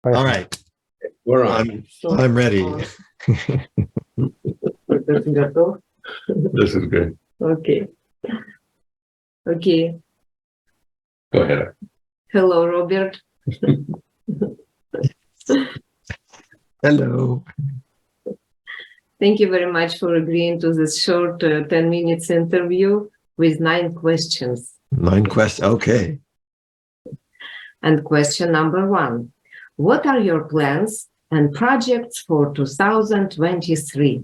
All right. We're on. I'm ready. This is good. Okay. Okay. Go ahead. Hello, Robert. Hello. Thank you very much for agreeing to this short 10 minutes interview with 9 questions. 9 questions. Okay. And question number 1. What are your plans and projects for 2023?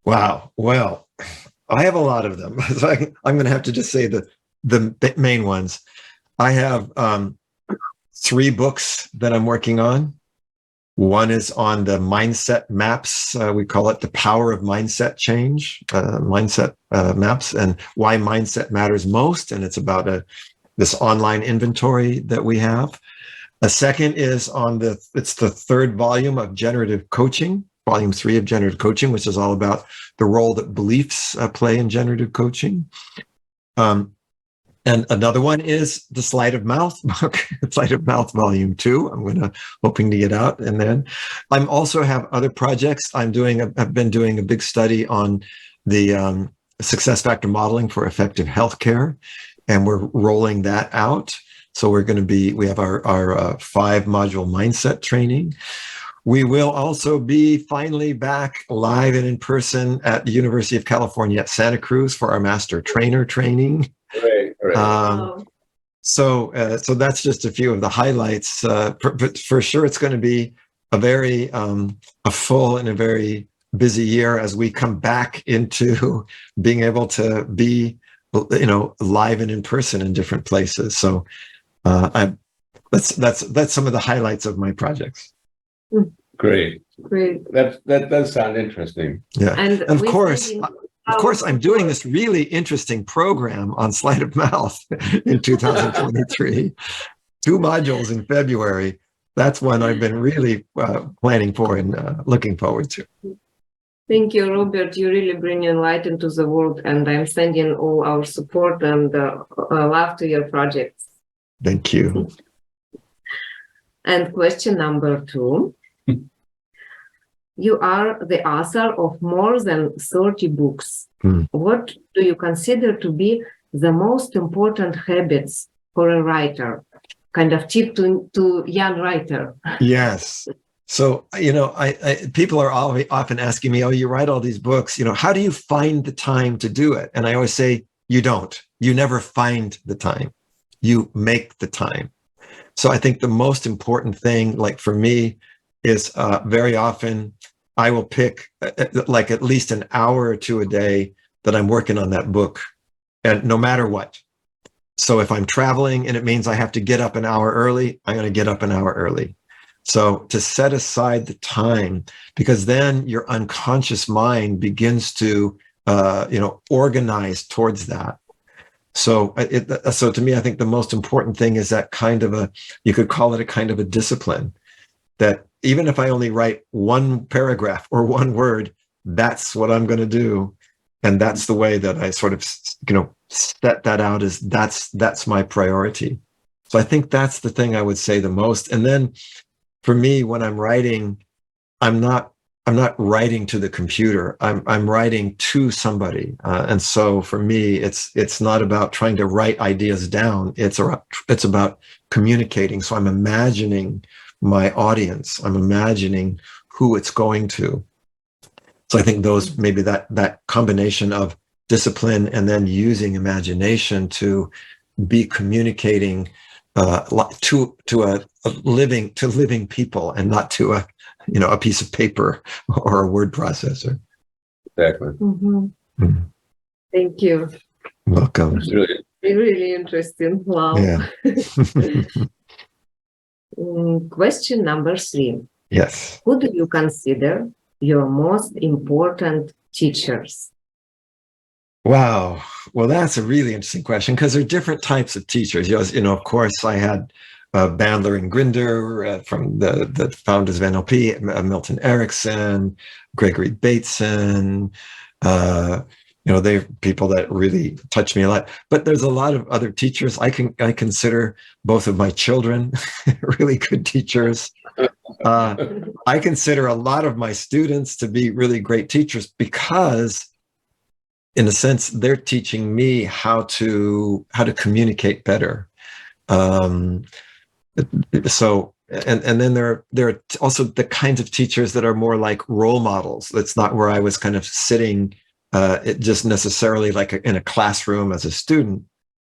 Wow. Well, I have a lot of them. So I'm going to have to just say the main ones. I have 3 books that I'm working on. One is on the mindset maps. We call it the power of mindset change, mindset maps, and why mindset matters most. And it's about this online inventory that we have. A second is it's the 3rd volume of generative coaching, volume 3 of generative coaching, which is all about the role that beliefs play in generative coaching. And another one is the Sleight of Mouth book, Sleight of Mouth Volume 2. I'm hoping to get out. And then I also have other projects. I've been doing a big study on the success factor modeling for effective healthcare, and we're rolling that out. So we have our 5-module mindset training. We will also be finally back live and in person at the University of California at Santa Cruz for our master trainer training. Right. So that's just a few of the highlights. For sure, it's going to be a full and a very busy year as we come back into being able to be, live and in person in different places. So that's some of the highlights of my projects. Great. Great. That does sound interesting. Yeah, and of course, I'm doing this really interesting program on Sleight of Mouth in 2023. 2 modules in February. That's one I've been really planning for and looking forward to. Thank you, Robert. You really bring light into the world, and I'm sending all our support and love to your projects. Thank you. And question number 2. You are the author of more than 30 books. What do you consider to be the most important habits for a writer? Kind of tip to young writer. Yes. So, people are often asking me, oh, you write all these books, how do you find the time to do it? And I always say, you don't. You never find the time. You make the time. So I think the most important thing, like for me, is very often I will pick like at least an hour or 2 a day that I'm working on that book, and no matter what. So if I'm traveling and it means I have to get up an hour early, I'm going to get up an hour early. So to set aside the time, because then your unconscious mind begins to, organize towards that. So to me, I think the most important thing is that kind of you could call it a kind of a discipline, that even if I only write 1 paragraph or 1 word, that's what I'm going to do. And that's the way that I sort of, set that out as that's my priority. So I think that's the thing I would say the most. And then for me, when I'm writing, I'm not writing to the computer. I'm writing to somebody. And so for me, it's not about trying to write ideas down. It's about communicating. So I'm imagining my audience. I'm imagining who it's going to. So I think maybe that combination of discipline and then using imagination to be communicating to living people and not to a piece of paper or a word processor. Exactly. Thank you. Welcome. It's really, Really interesting. Wow. Yeah. Question number 3. Yes. Who do you consider your most important teachers? Wow. Well, that's a really interesting question, because there are different types of teachers. Of course, I had Bandler and Grinder from the founders of NLP, Milton Erickson, Gregory Bateson. They're people that really touch me a lot. But there's a lot of other teachers. I consider both of my children really good teachers. I consider a lot of my students to be really great teachers because, in a sense, they're teaching me how to communicate better. So, and then there are also the kinds of teachers that are more like role models. That's not where I was kind of sitting, just necessarily like in a classroom as a student,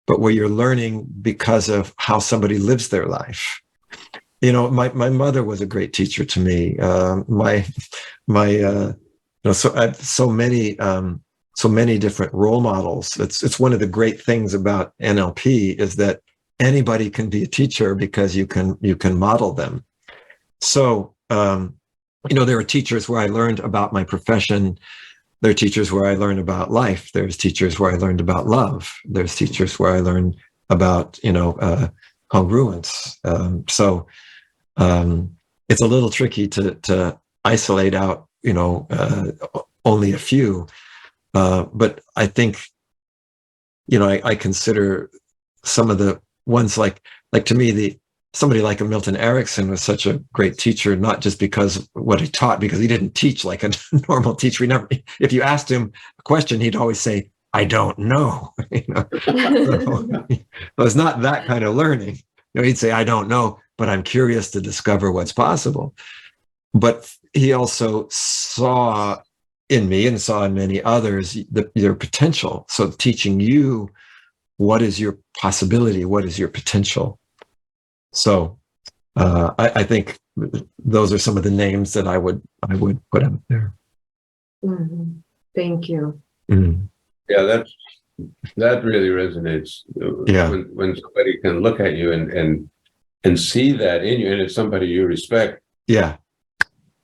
but where you're learning because of how somebody lives their life. You know, my mother was a great teacher to me. So I have so many different role models. It's one of the great things about NLP is that anybody can be a teacher because you can model them. So there are teachers where I learned about my profession. There are teachers where I learned about life. There's teachers where I learned about love. There's teachers where I learned about congruence. It's a little tricky to isolate out only a few. But I think, I consider some of the ones like to me, somebody like a Milton Erickson was such a great teacher, not just because of what he taught, because he didn't teach like a normal teacher. If you asked him a question, he'd always say, "I don't know." So it's not that kind of learning. He'd say, "I don't know, but I'm curious to discover what's possible." But he also saw in me and saw in many others their potential. So teaching you, what is your possibility? What is your potential? So I think those are some of the names that I would put out there. Mm-hmm. Thank you. Mm-hmm. Yeah, that really resonates. Yeah. When somebody can look at you and see that in you, and it's somebody you respect. Yeah.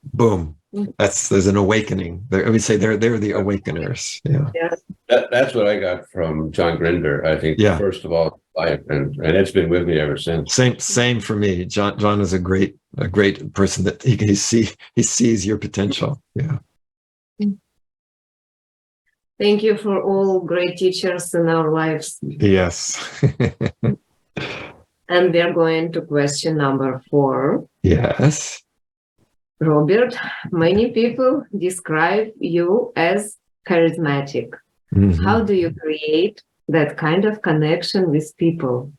Boom. There's an awakening. I would say they're the awakeners. Yeah. Yes. That's what I got from John Grinder. I think, first of all, life, and it's been with me ever since. Same for me. John is a great person that he sees your potential. Yeah. Thank you for all great teachers in our lives. Yes. And we are going to question number 4. Yes. Robert, many people describe you as charismatic. Mm-hmm. How do you create that kind of connection with people?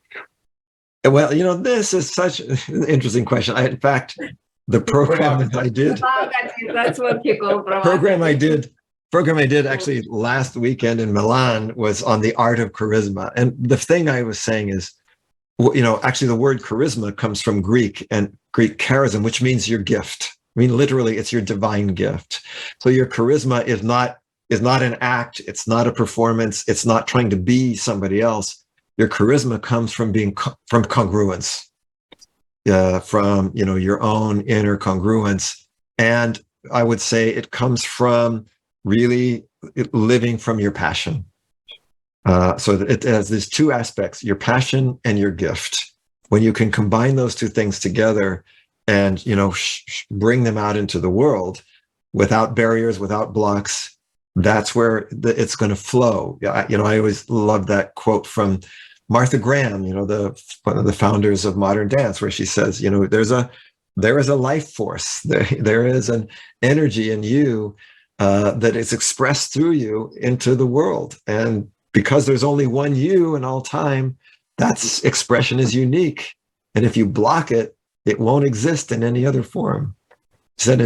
Well, this is such an interesting question. In fact, the program that I did, that's what people program I did actually last weekend in Milan was on the art of charisma. And the thing I was saying is, actually the word charisma comes from Greek charism, which means your gift. I mean, literally, it's your divine gift. So your charisma is not an act. It's not a performance. It's not trying to be somebody else. Your charisma comes from from congruence, from your own inner congruence, and I would say it comes from really living from your passion. So it has these two aspects: your passion and your gift. When you can combine those two things together, and bring them out into the world without barriers, without blocks, that's where it's going to flow. I always love that quote from Martha Graham, one of the founders of modern dance, where she says, there is a life force, there is an energy in you that is expressed through you into the world, and because there's only one you in all time, that expression is unique, and if you block it, it won't exist in any other form. So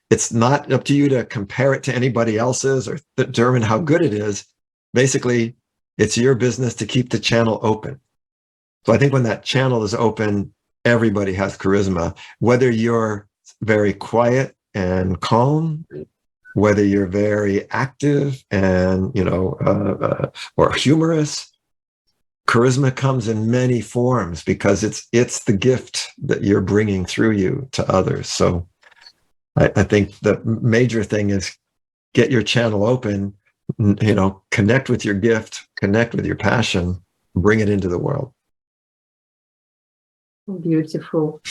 it's not up to you to compare it to anybody else's or determine how good it is. Basically, it's your business to keep the channel open. So I think when that channel is open, everybody has charisma. Whether you're very quiet and calm, whether you're very active and or humorous, charisma comes in many forms because it's the gift that you're bringing through you to others. So I think the major thing is get your channel open, connect with your gift, connect with your passion, bring it into the world. Beautiful.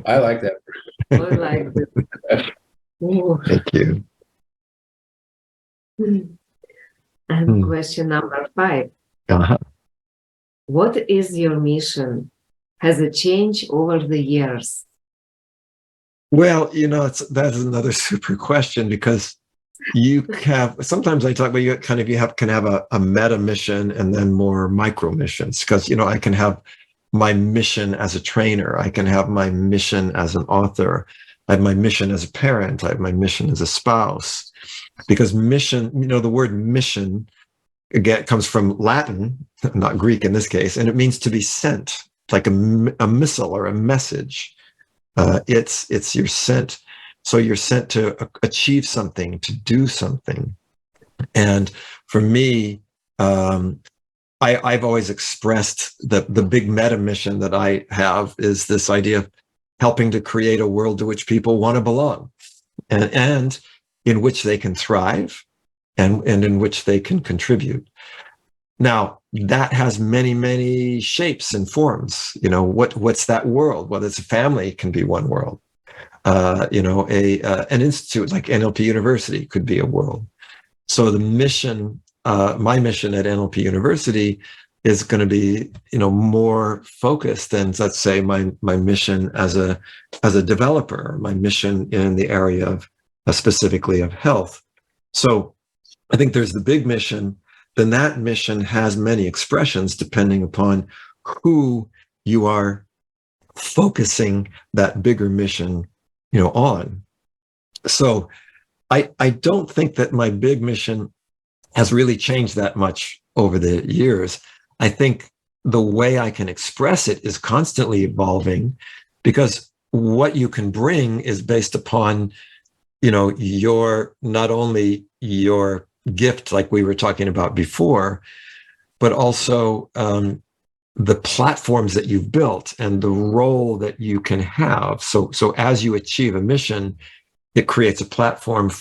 I like that. I like it. Thank you. And question number 5. Uh-huh. What is your mission? has it changed over the years? Well, that's another super question, because you have, sometimes I talk about, can have a meta mission and then more micro missions, because I can have my mission as a trainer, I can have my mission as an author, I have my mission as a parent, I have my mission as a spouse. Because mission, the word mission again comes from Latin, not Greek in this case, and it means to be sent, like a missile or a message. It's you're sent. So you're sent to achieve something, to do something. And for me, I've always expressed the big meta mission that I have is this idea of helping to create a world to which people want to belong, and in which they can thrive, and in which they can contribute. Now, that has many, many shapes and forms. What's that world? Well, it's a family, can be one world. An institute like NLP University could be a world. So the mission, my mission at NLP University is going to be, more focused than, let's say, my mission as a developer, my mission in the area of specifically of health. So I think there's the big mission. Then that mission has many expressions depending upon who you are focusing that bigger mission, on. So I don't think that my big mission has really changed that much over the years. I think the way I can express it is constantly evolving, because what you can bring is based upon, your, not only your gift, like we were talking about before, but also the platforms that you've built and the role that you can have. So as you achieve a mission, it creates a platform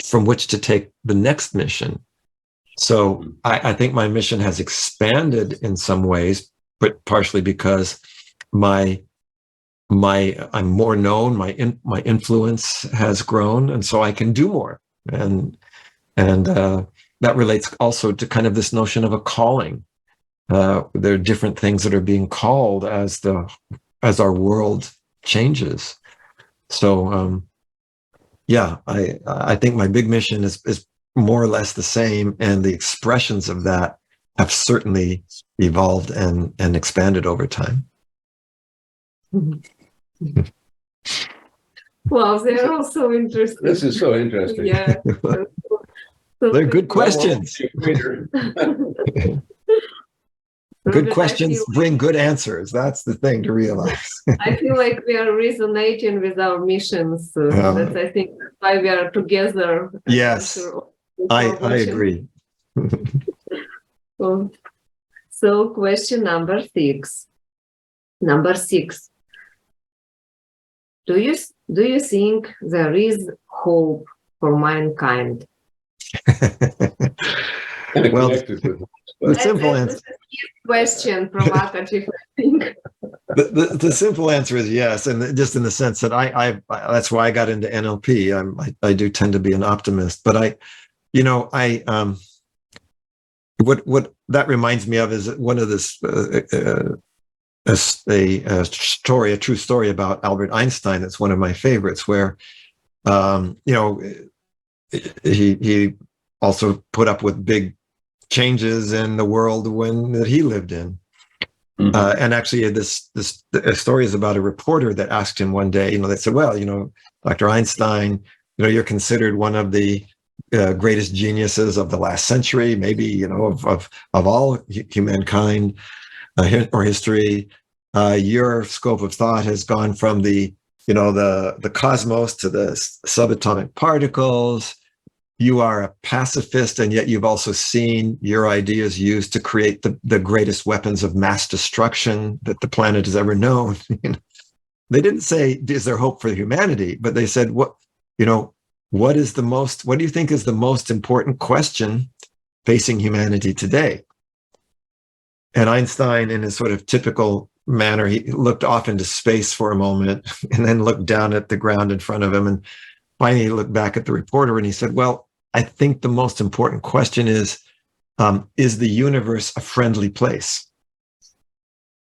from which to take the next mission. So I think my mission has expanded in some ways, but partially because I'm more known, my influence has grown, and so I can do more. And that relates also to kind of this notion of a calling. There are different things that are being called as our world changes. So I think my big mission is more or less the same, and the expressions of that have certainly evolved and expanded over time. Wow, they're all so interesting. This is so interesting. Yeah. They're good questions. Good questions bring good answers. That's the thing to realize. I feel like we are resonating with our missions. That's, I think, why we are together. Yes, I agree. So question number 6. Do you think there is hope for mankind? Well, the simple answer. Question, provocative, I think. The simple answer is yes, and just in the sense that I that's why I got into NLP. I do tend to be an optimist, but what that reminds me of is one of this a true story about Albert Einstein. That's one of my favorites, where he also put up with big changes in the world that he lived in. Mm-hmm. And actually, this story is about a reporter that asked him one day. They said, "Well, Dr. Einstein, you're considered one of the greatest geniuses of the last century, maybe of all humankind or history. Your scope of thought has gone from the cosmos to the subatomic particles. You are a pacifist, and yet you've also seen your ideas used to create the greatest weapons of mass destruction that the planet has ever known." They didn't say, "Is there hope for humanity?" But they said, what do you think is the most important question facing humanity today? And Einstein, in his sort of typical manner, he looked off into space for a moment and then looked down at the ground in front of him. And finally, he looked back at the reporter and he said, "Well, I think the most important question is the universe a friendly place?"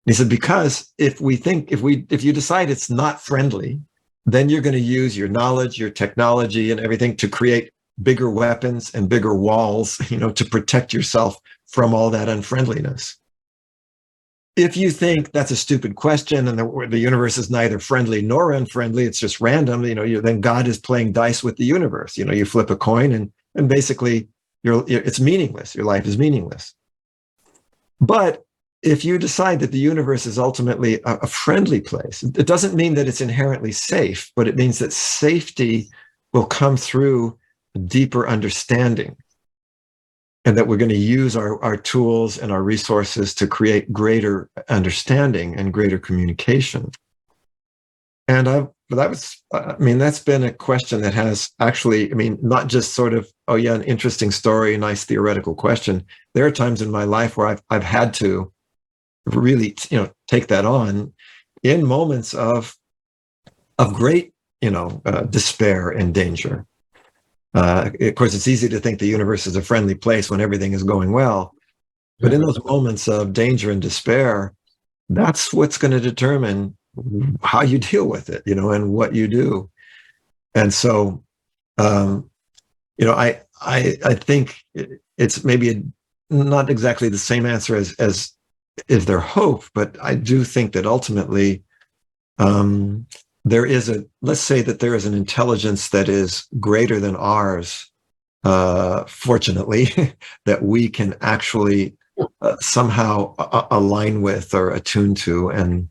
He said, because if you decide it's not friendly, then you're going to use your knowledge, your technology, and everything to create bigger weapons and bigger walls, to protect yourself from all that unfriendliness. If you think that's a stupid question and the universe is neither friendly nor unfriendly, it's just random, then God is playing dice with the universe. You flip a coin and basically it's meaningless. Your life is meaningless. But if you decide that the universe is ultimately a friendly place, it doesn't mean that it's inherently safe, but it means that safety will come through a deeper understanding, and that we're going to use our tools and our resources to create greater understanding and greater communication. And that's been a question that has actually, not just sort of, oh yeah, an interesting story, a nice theoretical question. There are times in my life where I've had to really, take that on in moments of great, despair and danger. Of course, it's easy to think the universe is a friendly place when everything is going well. But in those moments of danger and despair, that's what's going to determine how you deal with it, and what you do. And so, I think it's maybe not exactly the same answer as is their hope, but I do think that ultimately, let's say that there is an intelligence that is greater than ours, fortunately, that we can actually somehow align with or attune to and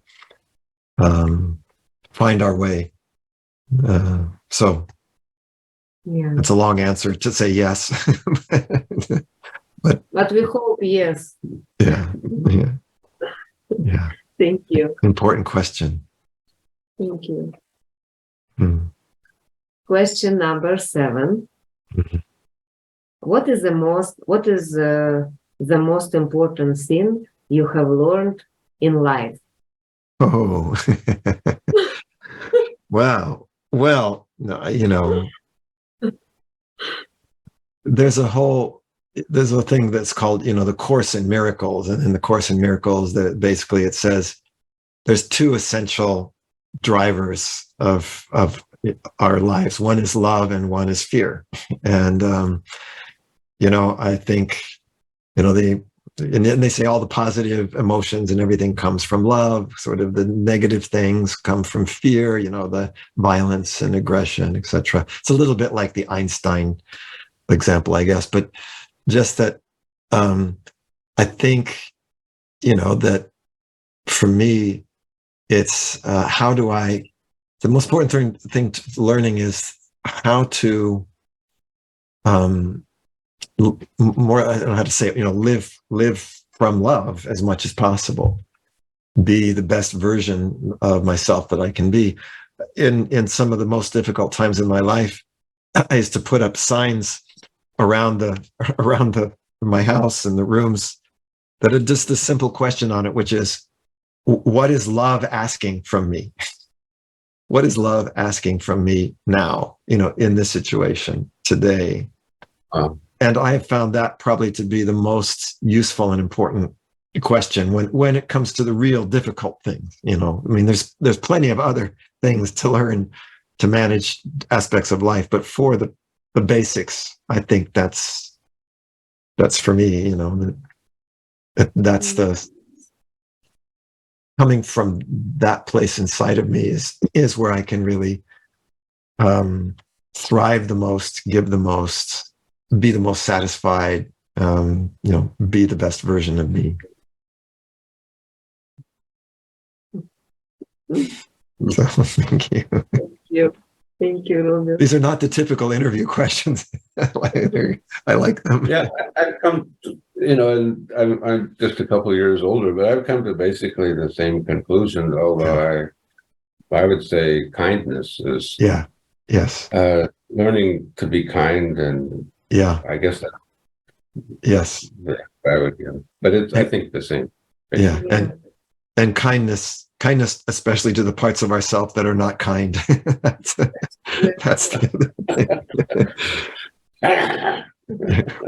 find our way. So it's a long answer to say yes. but we hope yes. Yeah. Thank you. Important question. Thank you. Question number 7. Mm-hmm. What is the most important thing you have learned in life? Oh, wow. Well, there's a thing that's called, the Course in Miracles. And in the Course in Miracles, that basically it says there's 2 essential drivers of our lives. One is love and one is fear. And, I think, and they say all the positive emotions and everything comes from love. Sort of the negative things come from fear, the violence and aggression, etc. It's a little bit like the Einstein example, I guess, but just that I think, that for me, it's the most important thing to learning is how to more, I don't know how to say it, live from love as much as possible, be the best version of myself that I can be. In some of the most difficult times in my life, I used to put up signs around my house and the rooms that are just a simple question on it, which is, what is love asking from me? What is love asking from me now, in this situation today? And I have found that probably to be the most useful and important question when it comes to the real difficult things. There's plenty of other things to learn to manage aspects of life, but for the basics, I think that's for me. That's the coming from that place inside of me is where I can really thrive the most, give the most, be the most satisfied, be the best version of me. So, thank you. Thank you, Robert. These are not the typical interview questions. I like them. Yeah, I've come to, and I'm just a couple of years older, but I've come to basically the same conclusion, although I would say kindness is... Yeah, yes. Learning to be kind, and I guess that... Yes. I would give. But I think the same. Yeah, and kindness, especially to the parts of ourselves that are not kind. That's the other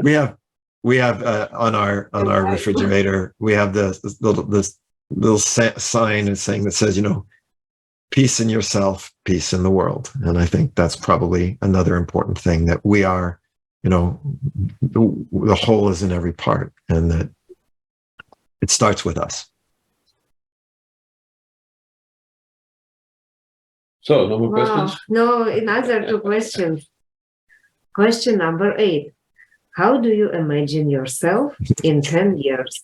thing. We have on our refrigerator, we have this little sign and saying that says, peace in yourself, peace in the world. And I think that's probably another important thing, that we are, the whole is in every part, and that it starts with us. So, no more questions? No, another 2 questions. Question number 8. How do you imagine yourself in 10 years?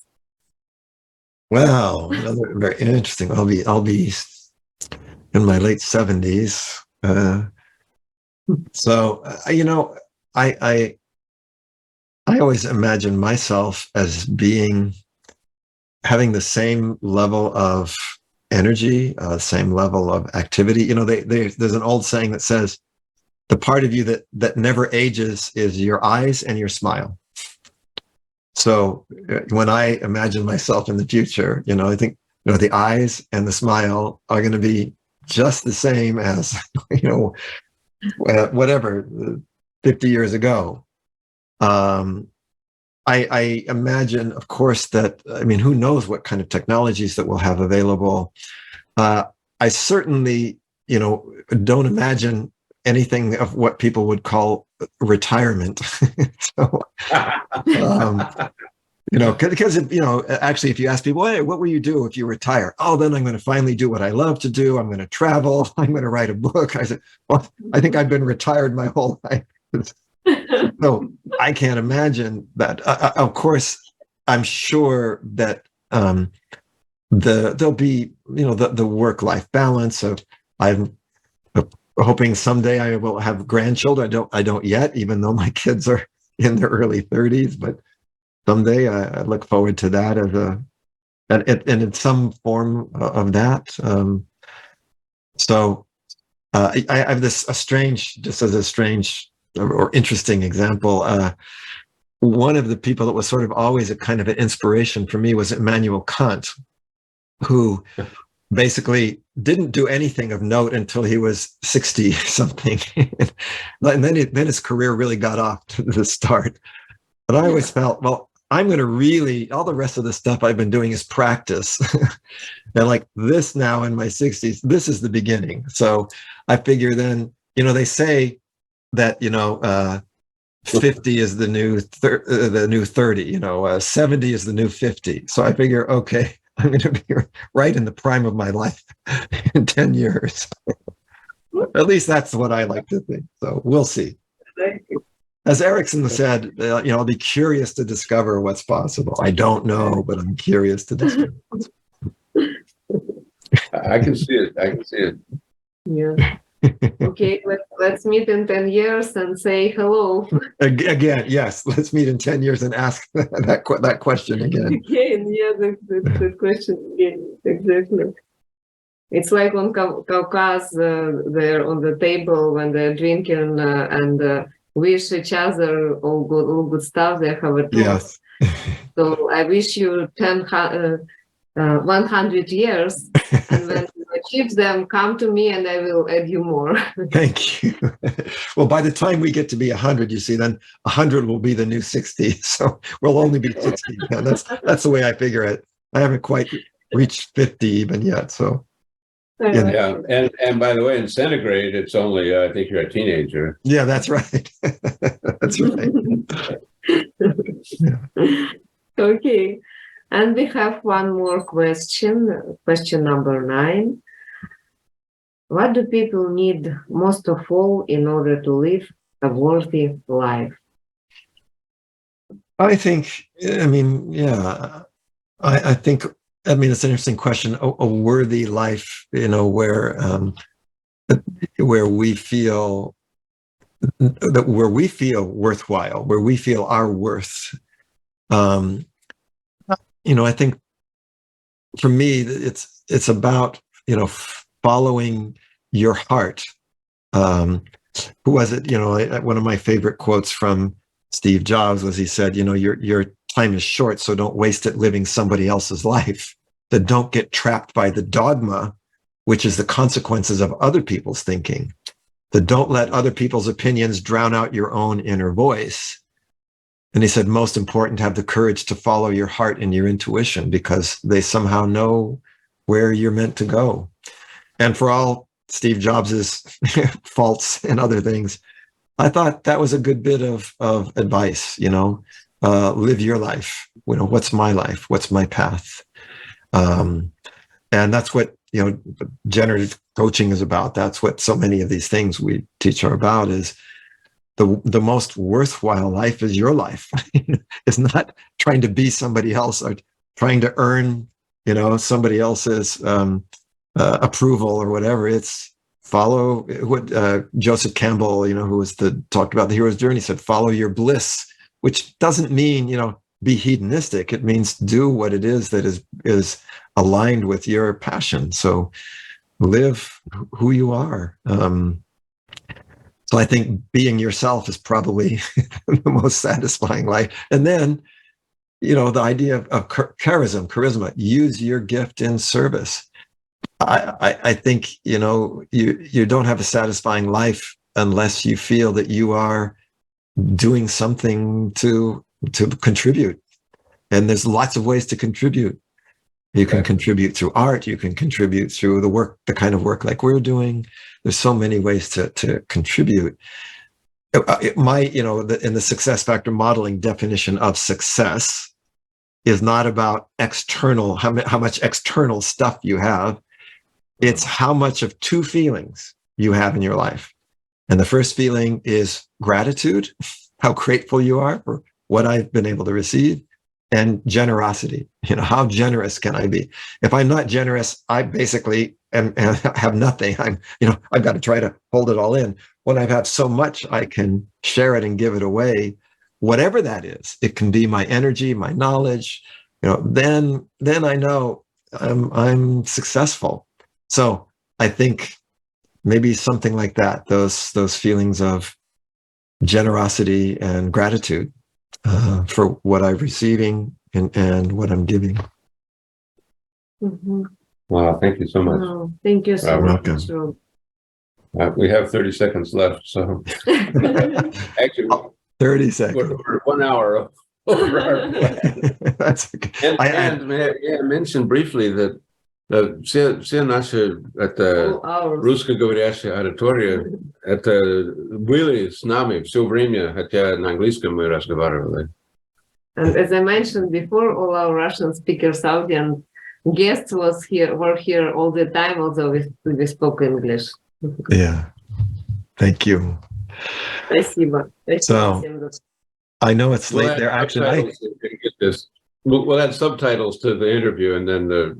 Well, another very interesting. I'll be in my late 70s. So, I always imagine myself as having the same level of energy, same level of activity. There's an old saying that says, the part of you that never ages is your eyes and your smile. So when I imagine myself in the future, I think, the eyes and the smile are going to be just the same as, whatever, 50 years ago. I imagine, of course, that, who knows what kind of technologies that we'll have available. I certainly, don't imagine anything of what people would call retirement. So, because actually, if you ask people, hey, what will you do if you retire? Oh, then I'm going to finally do what I love to do. I'm going to travel. I'm going to write a book. I said, well, I think I've been retired my whole life. So I can't imagine that. Of course, I'm sure that there'll be, the work-life balance of, I'm hoping someday I will have grandchildren. I don't yet, even though my kids are in their early 30s, but someday I look forward to that and in some form of that. So I have a strange or interesting example. One of the people that was sort of always a kind of an inspiration for me was Immanuel Kant, who basically didn't do anything of note until he was 60 something. And then his career really got off to the start. But I always felt, well, I'm going to all the rest of the stuff I've been doing is practice. And like this now in my 60s, this is the beginning. So I figure then, they say that, 50 is the new 30, 70 is the new 50. So I figure, okay, I'm going to be right in the prime of my life in 10 years. At least that's what I like to think. So we'll see. As Erickson said, I'll be curious to discover what's possible. I don't know, but I'm curious to discover what's possible. I can see it. Yeah. Okay, let's meet in 10 years and say hello. Again, yes, let's meet in 10 years and ask that question again. Again, yeah, the question again, exactly. It's like on Caucus, they're on the table when they're drinking and wish each other all good stuff. They have a talk. Yes. So I wish you 100 years, and when you achieve them, come to me and I will add you more. Thank you. Well, by the time we get to be 100, you see, then 100 will be the new 60. So we'll only be 60. Yeah, that's the way I figure it. I haven't quite reached 50 even yet. So yeah. And by the way, in centigrade, it's only I think you're a teenager. Yeah, that's right. That's right. Yeah. Okay. And we have one more question number 9. What do people need most of all in order to live a worthy life? I think, I think, it's an interesting question. A worthy life, where we feel worthwhile, where we feel our worth. I think for me, it's about, following your heart. Who was it? One of my favorite quotes from Steve Jobs was, he said, your time is short, so don't waste it living somebody else's life. That don't get trapped by the dogma, which is the consequences of other people's thinking. That don't let other people's opinions drown out your own inner voice. And he said, most important, have the courage to follow your heart and your intuition, because they somehow know where you're meant to go. And for all Steve Jobs's faults and other things, I thought that was a good bit of advice, live your life. What's my life? What's my path? And that's what, generative coaching is about. That's what so many of these things we teach are about, is the most worthwhile life is your life. It's not trying to be somebody else or trying to earn, somebody else's approval or whatever. It's follow what Joseph Campbell, who was talked about the hero's journey, said, follow your bliss, which doesn't mean, be hedonistic. It means do what it is that is aligned with your passion. So live who you are. So I think being yourself is probably the most satisfying life. And then, the idea of charisma, use your gift in service. I think, you don't have a satisfying life unless you feel that you are doing something to contribute. And there's lots of ways to contribute. You can contribute through art. You can contribute through the kind of work like we're doing. There's so many ways to contribute. In the success factor modeling definition of success is not about external, how much external stuff you have. It's how much of two feelings you have in your life. And the first feeling is gratitude, how grateful you are for what I've been able to receive, and generosity. How generous can I be? If I'm not generous, I basically have nothing. I've got to try to hold it all in. When I have so much, I can share it and give it away, whatever that is. It can be my energy, my knowledge. Then I know I'm successful. So I think maybe something like that. Those feelings of generosity and gratitude for what I'm receiving and what I'm giving. Mm-hmm. Wow, thank you so much. Oh, thank you so much. Welcome. We have 30 seconds left, so actually 30 seconds. we're 1 hour over our plan. That's okay. May I mention briefly that все наши русскоговорящие аудитория это были с нами все время, хотя на английском мы разговаривали. And as I mentioned before, all our Russian speakers, Audience guests were here all the time, although we spoke English. Yeah. Thank you. Спасибо. So, I know it's late there. Actually, we'll add subtitles to the interview, and then the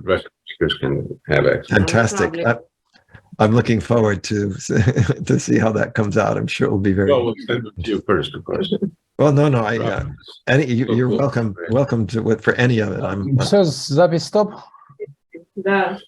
Russian speakers can have access. Fantastic. I'm looking forward to see how that comes out. I'm sure it will be very. Well, we'll send it to you first, of course. Well, no. You're welcome to for any of it. Все, запись стоп. Да.